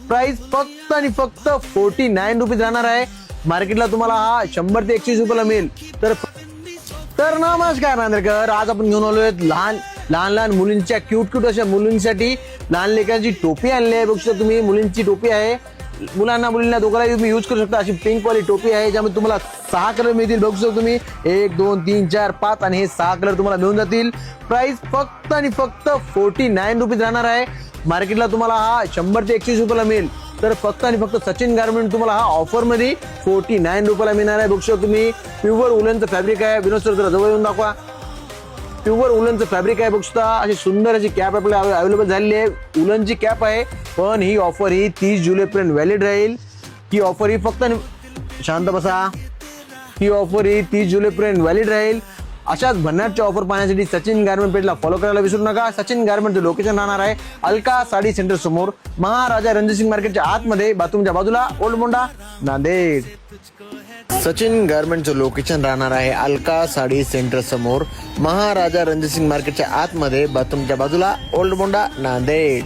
Price फक्त आणि फक्त 49 रुपीज राहणार आहे. मार्केटला तुम्हाला हा 100 ते 120 रुपयाला मिळेल. तर नमस्कार नांदेडकर, आज आपण घेऊन आलोय लहान मुलींच्या क्यूट अशा मुलींसाठी लहान लेकरांची टोपी आणली आहे. बघू शकता तुम्ही, मुलींची टोपी आहे. मुलींना दोघांना तुम्ही यूज करू शकता. अशी पिंक वाली टोपी आहे, ज्यामध्ये तुम्हाला 6 कलर मिळतील. बघू शकता तुम्ही 1 2 3 4 5 आणि हे 6 कलर तुम्हाला मिळून जातील. प्राइस फक्त आणि फक्त 49 रुपीज राहणार आहे. मार्केटला तुम्हाला हा 100 ते 120 रुपयाला मिळेल. तर फक्त आणि फक्त सचिन गारमेंट तुम्हाला हा ऑफर मध्ये 49 रुपयाला मिळणार आहे. बघू शकता तुम्ही, प्युअर उलनचं फॅब्रिक आहे. विनोद सर जरा जवळ येऊन दाखवा. प्युअर उलनचं फॅब्रिक आहे. बघू शकता अशी सुंदर अशी कॅप आपल्याला अवेलेबल झालेली आहे. उलनची कॅप आहे, पण ही ऑफर ही 30 जुलैपर्यंत व्हॅलिड राहील. ही ऑफर ही फक्त शांत बसा. ही ऑफर ही 30 जुलैपर्यंत व्हॅलिड राहील. अशाच भन्नाटच्या ऑफर पाहण्यासाठी सचिन गारमेंट पेजला फॉलो करायला विसरू नका. सचिन गारमेंटचं लोकेशन राहणार आहे अलका साडी सेंटर समोर, महाराजा रणजित सिंग मार्केटच्या आतमध्ये, बाथरूमच्या बाजूला, ओल्ड मोंडा, नांदेड. सचिन गारमेंटचं लोकेशन राहणार आहे अलका साडी सेंटर समोर, महाराजा रणजित सिंग मार्केटच्या आतमध्ये, बाथरूमच्या बाजूला, ओल्ड मोंडा, नांदेड.